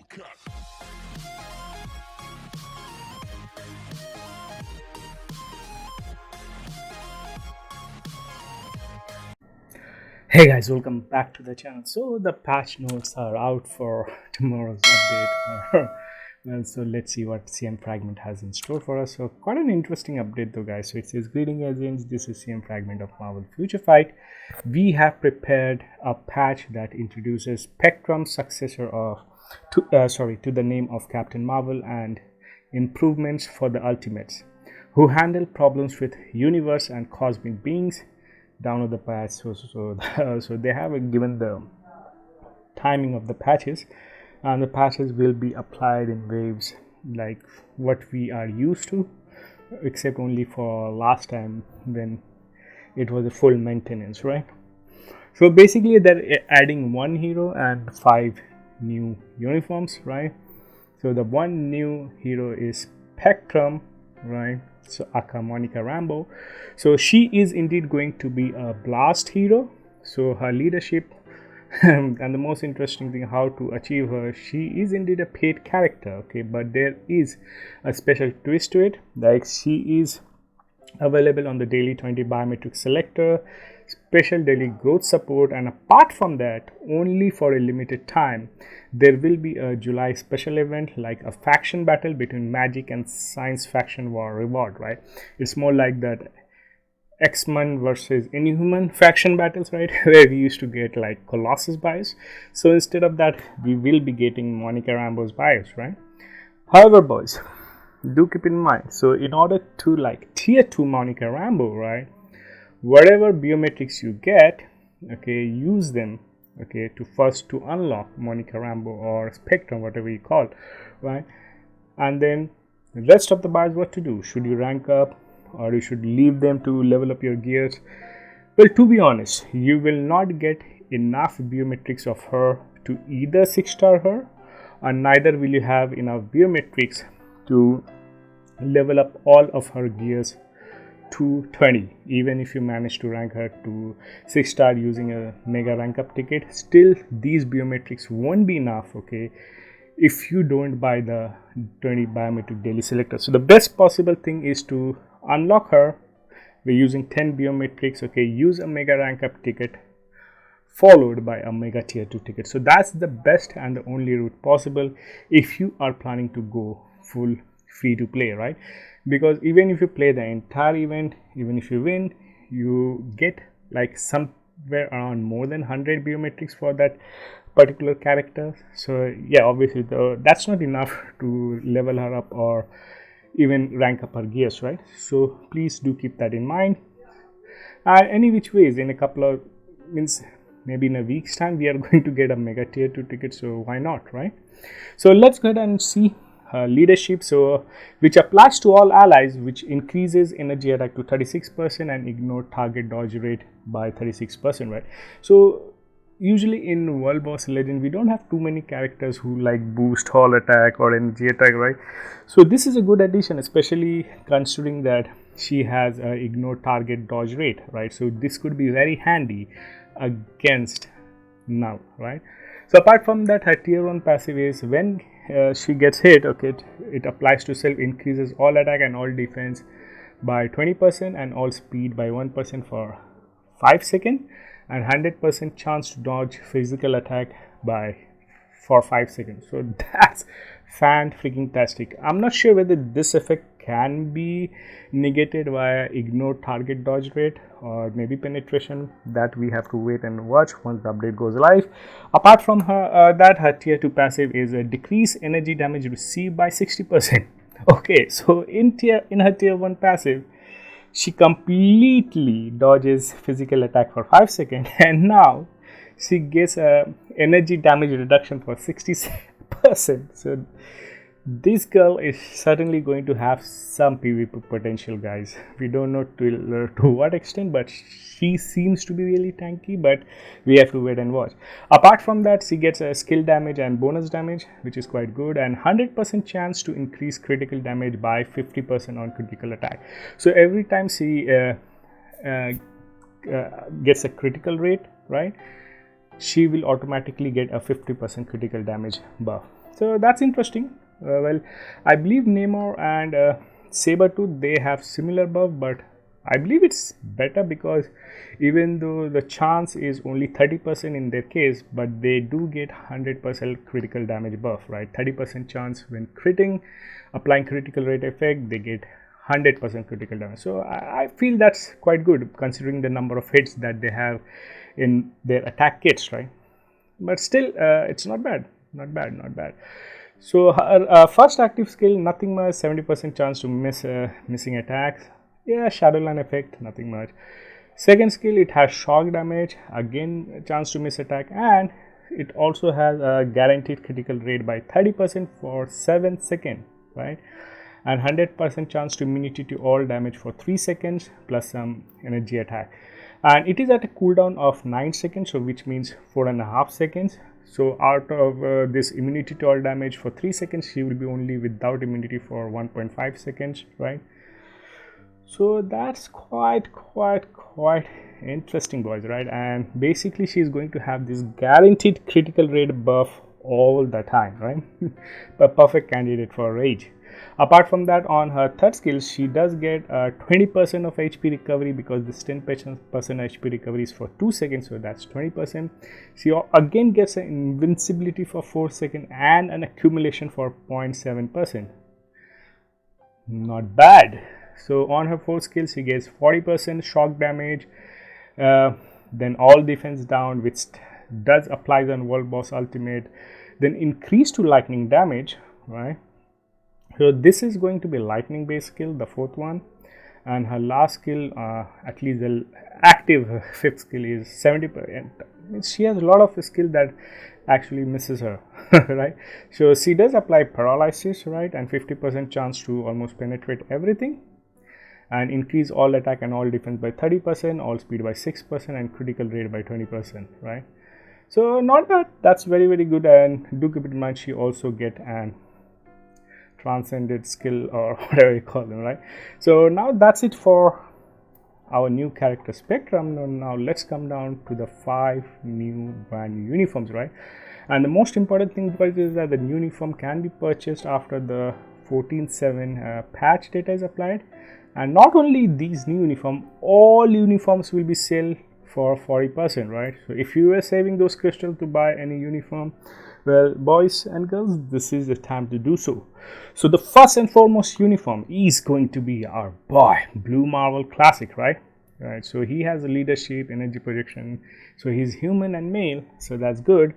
Hey guys, welcome back to the channel. So the patch notes are out for tomorrow's update. Well, so let's see what CM Fragment has in store for us. So quite an interesting update though, guys. So it says, greeting agents, this is CM Fragment of Marvel Future Fight. We have prepared a patch that introduces Spectrum's successor to the name of Captain Marvel and improvements for the Ultimates, who handle problems with universe and cosmic beings. Download the patch. So they have given the timing of the patches, and the patches will be applied in waves like what we are used to, except only for last time when it was a full maintenance, right? So basically they're adding one hero and 5 new uniforms, right? So the one new hero is Spectrum, right? So aka Monica Rambeau. So she is indeed going to be a blast hero. So her leadership and the most interesting thing, how to achieve her, she is indeed a paid character, okay, but there is a special twist to it. Like, she is available on the daily 20 biometric selector, special daily growth support, and apart from that, only for a limited time, there will be a July special event like a faction battle between Magic and Science Faction War reward, right? It's more like that X-Men versus Inhuman faction battles, right? Where we used to get like Colossus bios. So instead of that, we will be getting Monica Rambeau's bios, right? However, boys, do keep in mind, so in order to like tier 2 Monica Rambeau, right, whatever biometrics you get, okay, use them, okay, to unlock Monica Rambeau or Spectrum, whatever you call, right? And then the rest of the bios, what to do? Should you rank up, or you should leave them to level up your gears? Well, to be honest, you will not get enough biometrics of her to either 6-star her, and neither will you have enough biometrics to level up all of her gears to 20. Even if you manage to rank her to 6-star using a mega rank up ticket, still these biometrics won't be enough, okay, if you don't buy the 20 biometric daily selector. So the best possible thing is to unlock her by using 10 biometrics, okay, use a mega rank up ticket followed by a mega tier 2 ticket. So that's the best and the only route possible if you are planning to go full free to play, right? Because even if you play the entire event, even if you win, you get like somewhere around more than 100 biometrics for that particular character. So yeah, obviously that's not enough to level her up or even rank up her gears, right? So please do keep that in mind. And any which ways, in a couple of maybe in a week's time, we are going to get a mega tier 2 ticket, so why not, right? So let's go ahead and see leadership, so which applies to all allies, which increases energy attack to 36% and ignore target dodge rate by 36%, right? So usually in World Boss Legend, we don't have too many characters who like boost all attack or energy attack, right? So this is a good addition, especially considering that she has a ignore target dodge rate, right? So this could be very handy against now, right? So apart from that, her tier 1 passive is when she gets hit, okay, it applies to self, increases all attack and all defense by 20% and all speed by 1% for 5 seconds, and 100% chance to dodge physical attack for 5 seconds. So that's fan-freaking-tastic. I'm not sure whether this effect can be negated via ignore target dodge rate or maybe penetration. That we have to wait and watch once the update goes live. Apart from her tier 2 passive is a decrease energy damage received by 60%. Okay, so in her tier 1 passive, she completely dodges physical attack for 5 seconds, and now she gets a energy damage reduction for 60%. So this girl is certainly going to have some PvP potential, guys. We don't know to what extent, but she seems to be really tanky, but we have to wait and watch. Apart from that, she gets a skill damage and bonus damage, which is quite good, and 100% chance to increase critical damage by 50% on critical attack. So every time she gets a critical rate, right, she will automatically get a 50% critical damage buff. So that's interesting. Well, I believe Namor and Sabertooth, they have similar buff, but I believe it's better because even though the chance is only 30% in their case, but they do get 100% critical damage buff, right? 30% chance when critting, applying critical rate effect, they get 100% critical damage. So I feel that's quite good considering the number of hits that they have in their attack kits, right? But still, it's not bad, not bad, not bad. So her first active skill, nothing much, 70% chance to miss missing attacks. Yeah, Shadowline effect, nothing much. Second skill, it has shock damage, again a chance to miss attack, and it also has a guaranteed critical rate by 30% for 7 seconds, right? And 100% chance to immunity to all damage for 3 seconds plus some energy attack. And it is at a cooldown of 9 seconds, so which means 4.5 seconds. So out of this immunity to all damage for 3 seconds, she will be only without immunity for 1.5 seconds, right? So that's quite interesting, boys, right? And basically she is going to have this guaranteed critical rate buff all the time, right? A perfect candidate for rage. Apart from that, on her third skill, she does get 20% of HP recovery because this 10% HP recovery is for 2 seconds, so that's 20%. She again gets an invincibility for 4 seconds and an accumulation for 0.7%. Not bad. So on her fourth skill, she gets 40% shock damage, then all defense down, which does apply on world boss ultimate, then increase to lightning damage, right? So this is going to be lightning based skill, the fourth one, and her last skill, at least the active fifth skill, is 70%. She has a lot of skill that actually misses her, right? So she does apply paralysis, right, and 50% chance to almost penetrate everything, and increase all attack and all defense by 30%, all speed by 6%, and critical rate by 20%, right? So not bad. That's very good. And do keep in mind, she also get an transcended skill or whatever you call them, right? So now that's it for our new character spectrum. Now let's come down to the 5 new brand new uniforms, right? And the most important thing, guys, is that the new uniform can be purchased after the 14.7 patch data is applied. And not only these new uniform, all uniforms will be sold for 40%, right? So if you were saving those crystals to buy any uniform, well, boys and girls, this is the time to do so. So the first and foremost uniform is going to be our boy, Blue Marvel Classic, right? Right. So he has a leadership, energy projection. So he's human and male, so that's good.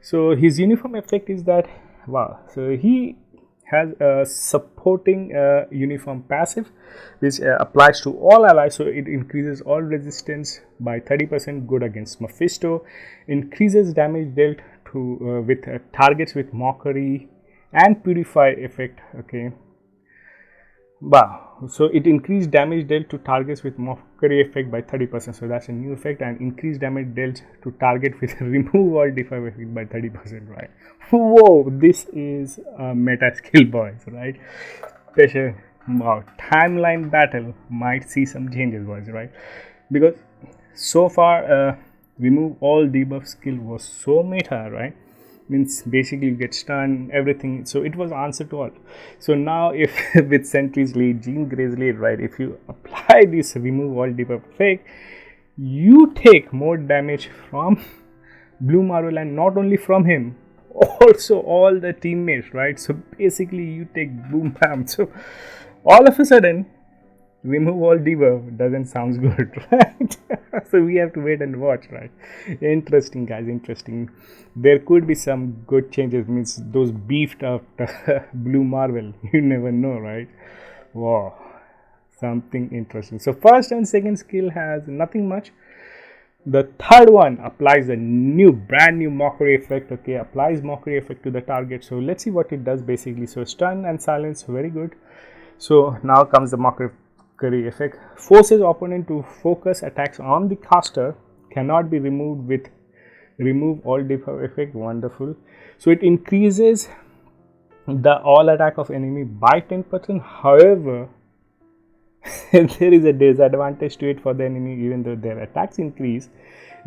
So his uniform effect is that, wow. So he has a supporting uniform passive which applies to all allies, so it increases all resistance by 30%, good against Mephisto, increases damage dealt to with targets with mockery and purify effect. Okay, wow. So it increased damage dealt to targets with mockery effect by 30%, so that's a new effect, and increased damage dealt to target with remove all defy effect by 30%, right? Whoa, this is a meta skill, boys, right? Special. Wow, timeline battle might see some changes, boys, right? Because so far remove all debuff skill was so meta, right? Means basically you get stunned, everything, so it was answer to all. So now if with Sentry's lead, Jean Grey's lead, right, if you apply this remove all debuff effect, you take more damage from Blue Marvel, and not only from him, also all the teammates, right? So basically you take boom bam. So all of a sudden remove all debuff doesn't sound good, right? So we have to wait and watch, right? Interesting, guys, interesting. There could be some good changes, means those beefed up Blue Marvel, you never know, right? Wow, something interesting. So first and second skill has nothing much. The third one applies a brand new mockery effect. Okay, applies mockery effect to the target. So let's see what it does basically. So stun and silence, very good. So now comes the mockery effect. Forces opponent to focus attacks on the caster, cannot be removed with remove all debuff effect. Wonderful. So it increases the all attack of enemy by 10%. However, there is a disadvantage to it for the enemy. Even though their attacks increase,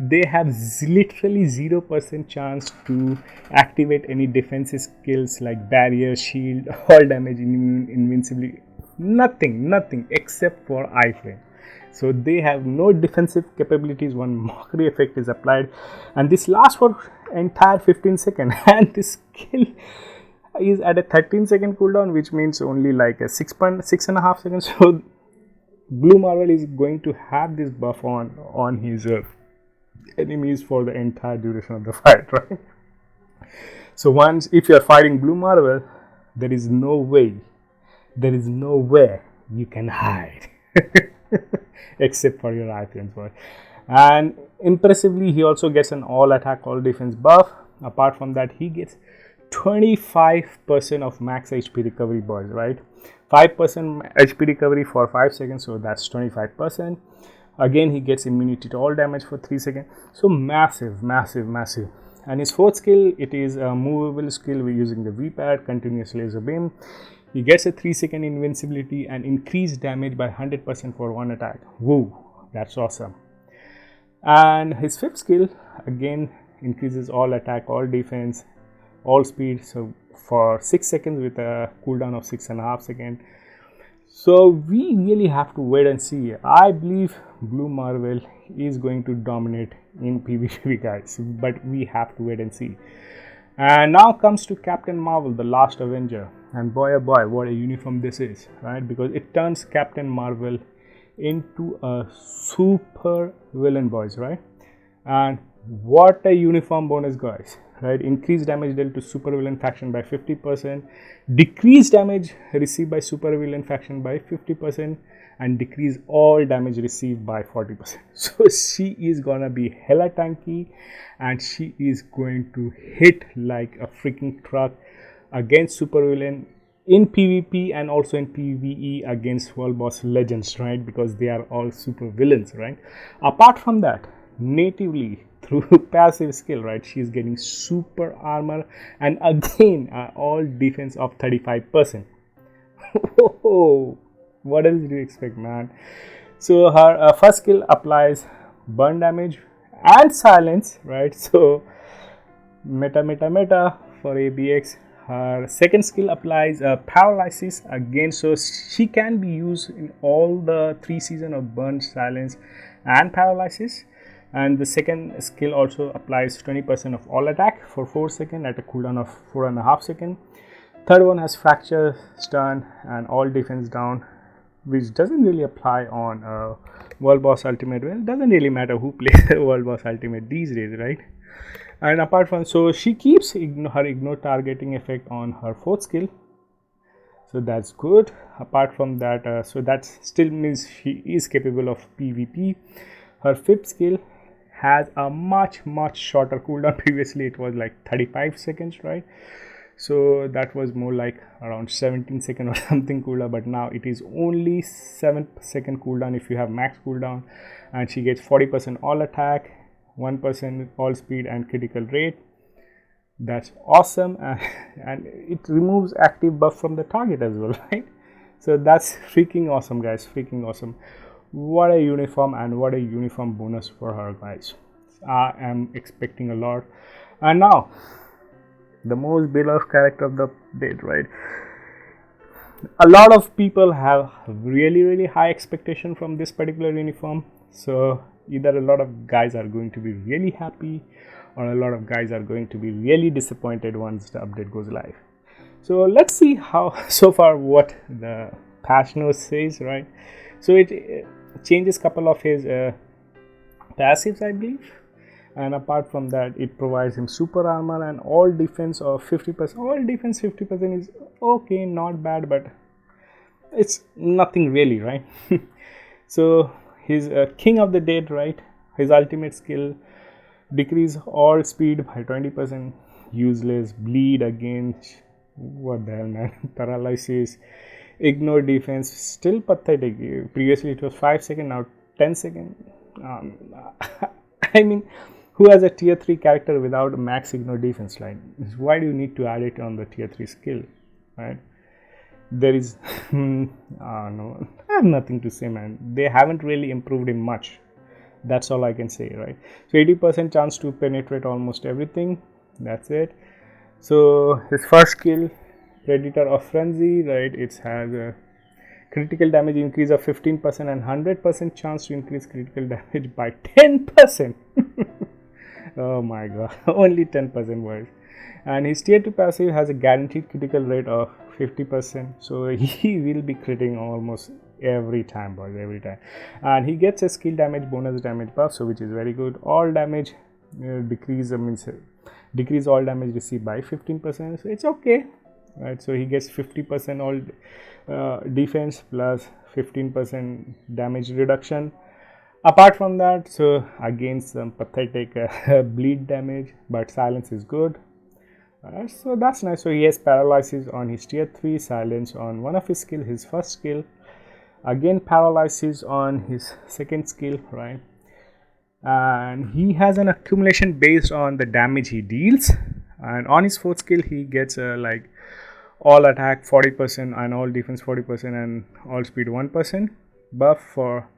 they have literally 0% chance to activate any defensive skills like barrier, shield, all damage, immune, invincibility. Nothing except for iframe. So they have no defensive capabilities. One mockery effect is applied, and this lasts for entire 15 seconds. And this skill is at a 13-second cooldown, which means only like a 6.6.5 seconds. So Blue Marvel is going to have this buff on his enemies for the entire duration of the fight, right? So once, if you are fighting Blue Marvel, there is nowhere you can hide except for your items, boy. And impressively, he also gets an all attack, all defense buff. Apart from that, he gets 25% of max HP recovery, boys, right? 5% HP recovery for 5 seconds, so that's 25%. Again, he gets immunity to all damage for 3 seconds. So massive. And his fourth skill, it is a movable skill. We're using the V-pad, continuous laser beam. He gets a 3-second invincibility and increased damage by 100% for one attack. Woo, that's awesome. And his fifth skill, again, increases all attack, all defense, all speed, so for 6 seconds with a cooldown of 6.5 seconds. So we really have to wait and see. I believe Blue Marvel is going to dominate in PvP, guys, but we have to wait and see. And now comes to Captain Marvel, the last Avenger, and boy oh boy, what a uniform this is, right? Because it turns Captain Marvel into a super villain, boys, right? And what a uniform bonus, guys, right? Increased damage dealt to super villain faction by 50%, decreased damage received by super villain faction by 50%, and decrease all damage received by 40%. So she is gonna be hella tanky, and she is going to hit like a freaking truck against super villain in PvP and also in PvE against world boss legends, right? Because they are all super villains, right? Apart from that, natively through passive skill, right, she's getting super armor and again all defense of 35%. What else do you expect, man? So her first skill applies burn damage and silence, right? So meta for ABX. Her second skill applies paralysis again, so she can be used in all the 3 seasons of burn, silence and paralysis. And the second skill also applies 20% of all attack for 4 seconds at a cooldown of 4.5 seconds. Third one has fracture, stun and all defense down, which doesn't really apply on world boss ultimate. Well, it doesn't really matter who plays world boss ultimate these days, right? And apart from, so she keeps her ignore targeting effect on her fourth skill, so that's good. Apart from that, so that still means she is capable of PvP. Her fifth skill has a much shorter cooldown. Previously it was like 35 seconds, right? So that was more like around 17 seconds or something cooldown, but now it is only 7-second cooldown if you have max cooldown. And she gets 40% all attack, 1% all speed and critical rate. That's awesome. And it removes active buff from the target as well, right? So that's freaking awesome, guys, freaking awesome. What a uniform, and what a uniform bonus for her, guys. I am expecting a lot. And now the most beloved character of the date, right? A lot of people have really high expectation from this particular uniform. So either a lot of guys are going to be really happy, or a lot of guys are going to be really disappointed once the update goes live. So let's see how so far what the patch notes says, right? So it changes couple of his passives, I believe, and apart from that, it provides him super armor and all defense of 50%. All defense 50% is okay, not bad, but it's nothing really, right? So he's king of the dead, right? His ultimate skill, decrease all speed by 20%, useless, bleed against, what the hell, man, paralysis, ignore defense, still pathetic. Previously it was 5 seconds, now 10 seconds. I mean, who has a tier 3 character without a max ignore defense line? Why do you need to add it on the tier 3 skill, right? There is no, I have nothing to say, man. They haven't really improved him much. That's all I can say, right? So 80% chance to penetrate almost everything. That's it. So his first skill, Predator of Frenzy, right? It has a critical damage increase of 15% and 100% chance to increase critical damage by 10%. Oh my god, only 10% worse. And his tier 2 passive has a guaranteed critical rate of 50%, so he will be critting almost every time, boys, every time. And he gets a skill damage bonus damage buff, so which is very good. All damage decrease means decrease all damage received by 15%, so it's okay, right? So he gets 50% all defense plus 15% damage reduction. Apart from that, so again some pathetic bleed damage, but silence is good. So that's nice. So he has paralysis on his tier 3, silence on one of his skill, his first skill, again paralysis on his second skill, right? And he has an accumulation based on the damage he deals, and on his fourth skill he gets like all attack 40% and all defense 40% and all speed 1% buff for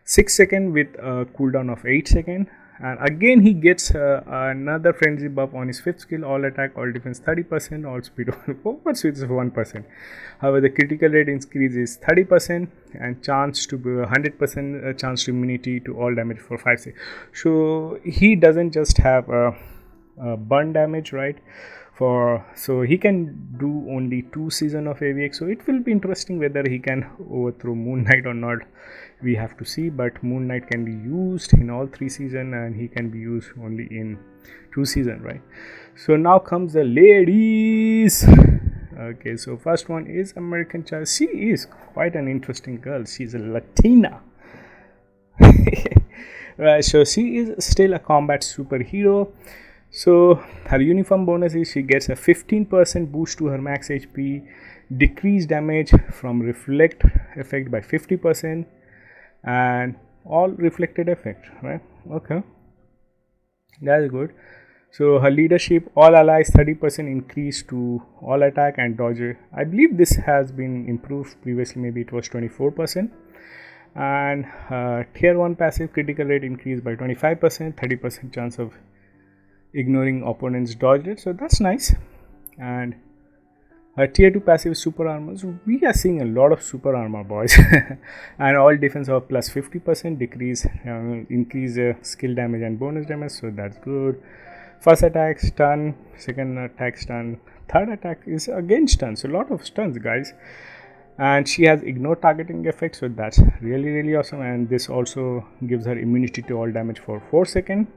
6 seconds with a cooldown of 8 seconds. And again he gets another frenzy buff on his fifth skill, all attack all defense 30%, all speed 1%. However, the critical rate increase is 30% and chance to be 100% chance to immunity to all damage for 5 seconds. So he doesn't just have a burn damage, right? So he can do only 2 seasons of AVX, so it will be interesting whether he can overthrow Moon Knight or not. We have to see, but Moon Knight can be used in all 3 seasons and he can be used only in 2 seasons, right? So now comes the ladies. Okay, so first one is American Child. She is quite an interesting girl. She's a Latina. Right, so she is still a combat superhero. So her uniform bonus is she gets a 15% boost to her max HP, decrease damage from reflect effect by 50%, and all reflected effect, right? Okay, that's good. So her leadership, all allies 30% increase to all attack and dodge. I believe this has been improved previously, maybe it was 24%. And tier 1 passive critical rate increased by 25%, 30% chance of ignoring opponent's dodge rate, so that's nice. And tier 2 passive super armor, so we are seeing a lot of super armor, boys. And all defense of plus 50%, decrease increase skill damage and bonus damage, so that's good. First attack stun, second attack stun, third attack is again stun, so a lot of stuns, guys. And she has ignore targeting effect, so that's really awesome. And this also gives her immunity to all damage for 4 seconds.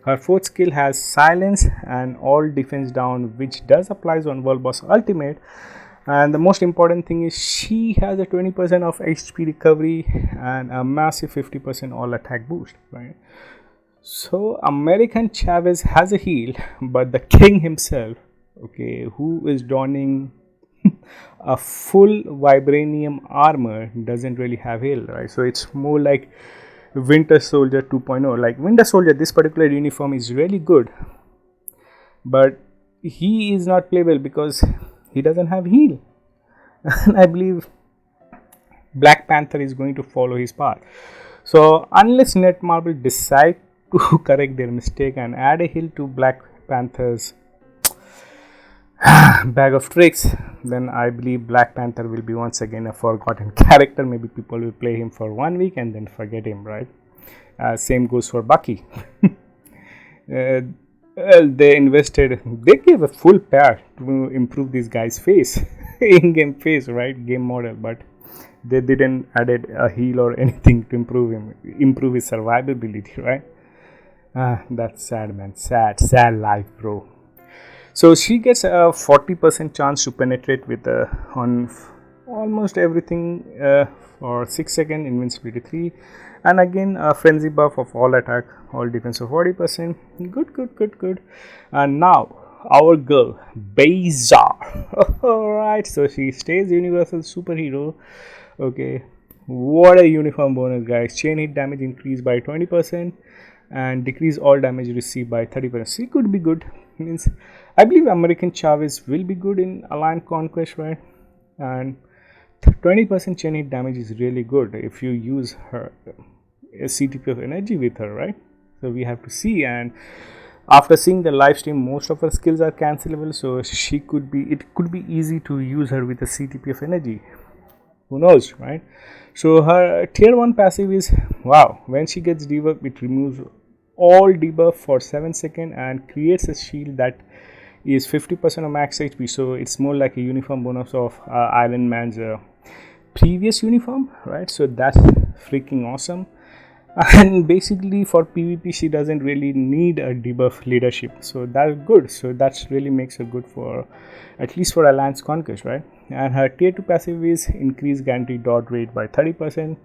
Her fourth skill has silence and all defense down, which does applies on world boss ultimate. And the most important thing is she has a 20% of HP recovery and a massive 50% all attack boost, right? So American Chavez has a heal, but the king himself, okay, who is donning a full vibranium armor, doesn't really have heal, right? So it's more like Winter Soldier 2.0. Like Winter Soldier, this particular uniform is really good, but he is not playable because he doesn't have heal. And I believe Black Panther is going to follow his path. So unless Netmarble decide to correct their mistake and add a heal to Black Panther's bag of tricks, then I believe Black Panther will be once again a forgotten character. Maybe people will play him for 1 week and then forget him, right? Same goes for Bucky. They gave a full pair to improve this guy's face, in-game face, right? Game model, but they didn't added a heal or anything to improve his survivability, right? That's sad, man. Sad life, bro. So she gets a 40% chance to penetrate with on almost everything for 6 seconds, invincibility 3, and again a frenzy buff of all attack, all defense of 40%. Good. And now our girl Bezar. Alright, so she stays universal superhero. Okay, what a uniform bonus, guys. Chain hit damage increased by 20% and decrease all damage received by 30%. She could be good. Means I believe American Chavez will be good in Alliance Conquest, right? and 20% chain hit damage is really good if you use her CTP of energy with her, right? So we have to see, and after seeing the live stream, most of her skills are cancelable, so she could be, it could be easy to use her with a CTP of energy. Who knows, right? So her tier 1 passive is, wow, when she gets debuff, it removes all debuff for 7 seconds and creates a shield that is 50% of max HP. So it's more like a uniform bonus of Iron Man's previous uniform, right? So that's freaking awesome. And basically for PvP she doesn't really need a debuff leadership, so that's good. So that's really makes her good for at least for Alliance Conquest, right? And her tier 2 passive is increase guaranteed dodge rate by 30%,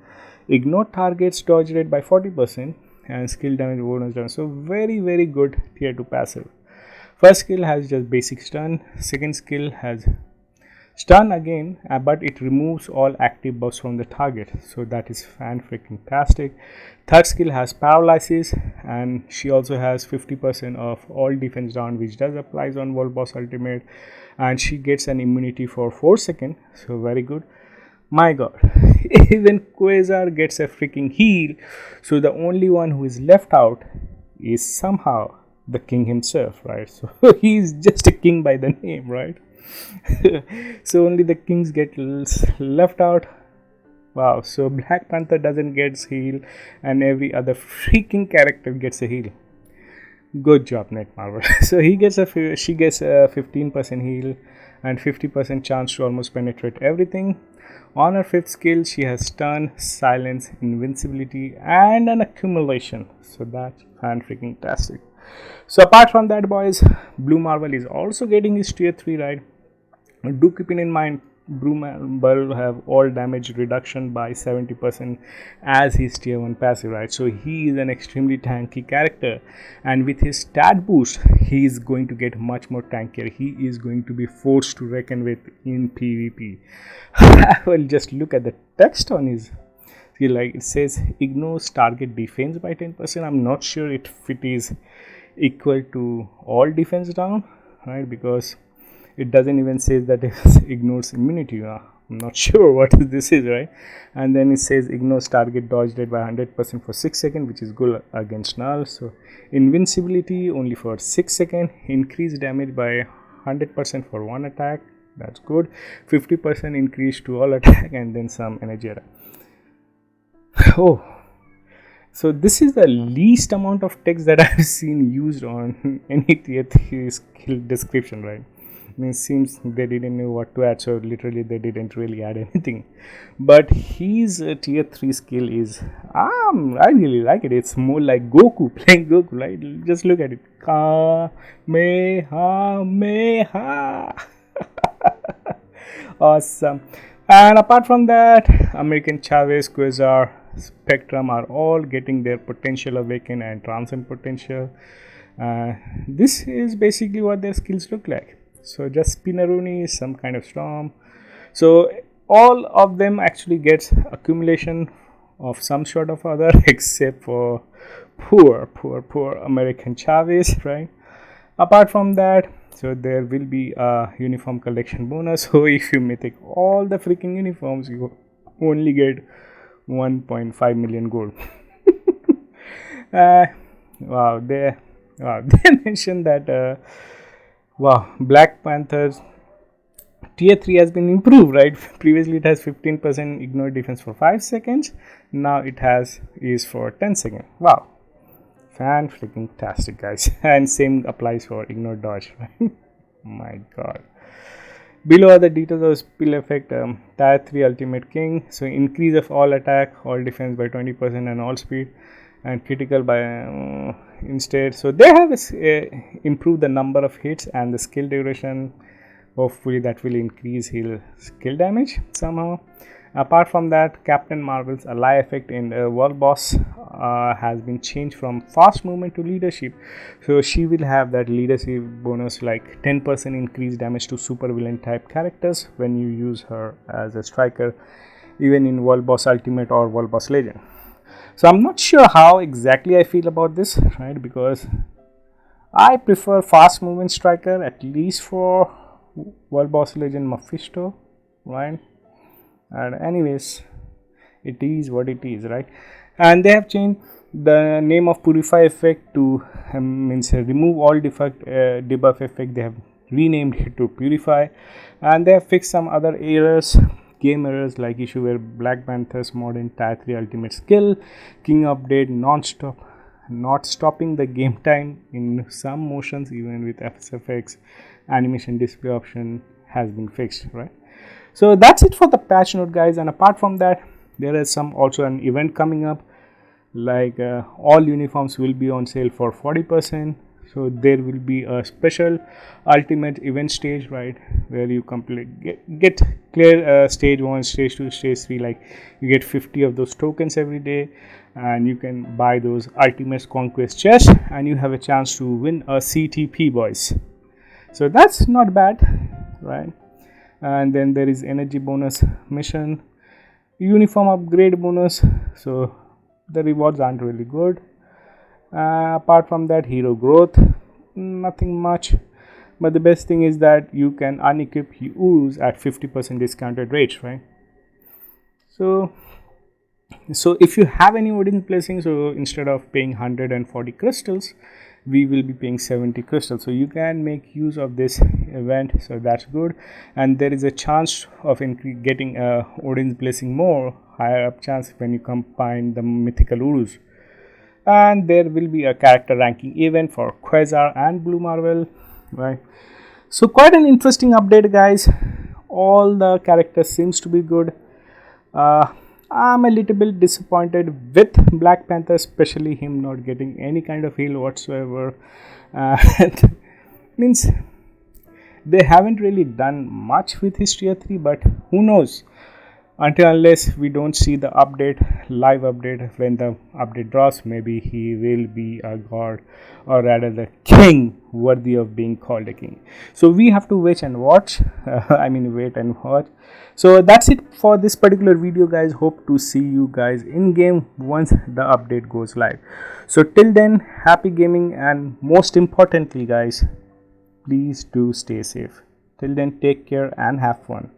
ignore targets dodge rate by 40%, and skill damage bonus down. So very good tier 2 passive. First skill has just basic stun, second skill has stun again, but it removes all active buffs from the target, so that is fan freaking tastic. Third skill has paralysis, and she also has 50% of all defense down, which does applies on world boss ultimate, and she gets an immunity for 4 seconds, so very good. My god, even Quasar gets a freaking heal, so the only one who is left out is somehow the king himself, right? So he's just a king by the name, right? So only the kings get left out. Wow, so Black Panther doesn't get heal and every other freaking character gets a heal. Good job, Netmarble. So she gets a 15% heal and 50% chance to almost penetrate everything. On her fifth skill, she has stun, silence, invincibility, and an accumulation. So that's fan freaking tastic. So apart from that, boys, Blue Marvel is also getting his tier 3 right. Do keep in mind, Blue Marvel have all damage reduction by 70% as his tier 1 passive, right? So he is an extremely tanky character, and with his stat boost, he is going to get much more tankier. He is going to be forced to reckon with in PvP. Well, just look at the text on his. Like it says ignores target defense by 10%. I'm not sure if it is equal to all defense down, right? Because it doesn't even say that it ignores immunity. I'm not sure what this is, right? And then it says ignores target dodge rate by 100% for 6 seconds, which is good against null. So invincibility only for 6 seconds, increase damage by 100% for one attack, that's good. 50% increase to all attack, and then some energy attack. Oh, so this is the least amount of text that I've seen used on any tier 3 skill description, right? I mean, it seems they didn't know what to add, so literally they didn't really add anything. But his tier 3 skill is, I really like it. It's more like Goku, playing Goku, right? Just look at it. Kamehameha. Awesome. And apart from that, American Chavez, Quasar, Spectrum are all getting their potential awakened and transcend potential. This is basically what their skills look like. So just Spinaruni is some kind of storm. So all of them actually gets accumulation of some sort of other except for poor American Chavez, right? Apart from that, so there will be a uniform collection bonus. So if you mythic all the freaking uniforms, you only get 1.5 million gold. Wow, they mentioned that Black Panther's tier 3 has been improved, right? Previously it has 15% ignore defense for 5 seconds, now it has is for 10 seconds. Wow, fan freaking tastic, guys. And same applies for ignore dodge, right? My god. Below are the details of spill effect. Tier 3 ultimate king, so increase of all attack, all defense by 20% and all speed, and critical by instead. So they have improved the number of hits and the skill duration. Hopefully that will increase his skill damage somehow. Apart from that, Captain Marvel's ally effect in world boss has been changed from fast movement to leadership. So she will have that leadership bonus, like 10% increased damage to super villain type characters when you use her as a striker, even in world boss ultimate or world boss legend. So I'm not sure how exactly I feel about this, right? Because I prefer fast movement striker, at least for world boss legend Mephisto. right? And anyways, it is what it is, right? And they have changed the name of purify effect to means remove all defect debuff effect. They have renamed it to purify, and they have fixed some other errors, game errors, like issue where Black Panther's modern tier 3 ultimate skill king update non-stop not stopping the game time in some motions even with FSFX animation display option has been fixed, right? So that's it for the patch note, guys. And apart from that, there is some also an event coming up, like all uniforms will be on sale for 40%. So there will be a special ultimate event stage, right, where you get clear stage 1, stage 2, stage 3, like you get 50 of those tokens every day, and you can buy those ultimate conquest chests, and you have a chance to win a CTP, boys. So that's not bad, right? And then there is energy bonus mission, uniform upgrade bonus. So the rewards aren't really good. Apart from that, hero growth, nothing much. But the best thing is that you can unequip Urus at 50% discounted rates, right? So if you have any Odin blessing, so instead of paying 140 crystals, we will be paying 70 crystals. So you can make use of this event, so that's good. And there is a chance of getting Odin's blessing more higher up chance when you combine the mythical Urus. And there will be a character ranking event for Quasar and Blue Marvel, right? So quite an interesting update, guys. All the characters seems to be good. I'm a little bit disappointed with Black Panther, especially him not getting any kind of heal whatsoever. Means they haven't really done much with his tier 3, but who knows? Unless we don't see the live update, when the update drops, maybe he will be a god, or rather the king, worthy of being called a king. So we have to wait and watch. Wait and watch. So that's it for this particular video, guys. Hope to see you guys in game once the update goes live. So till then, happy gaming, and most importantly, guys, please do stay safe. Till then, take care and have fun.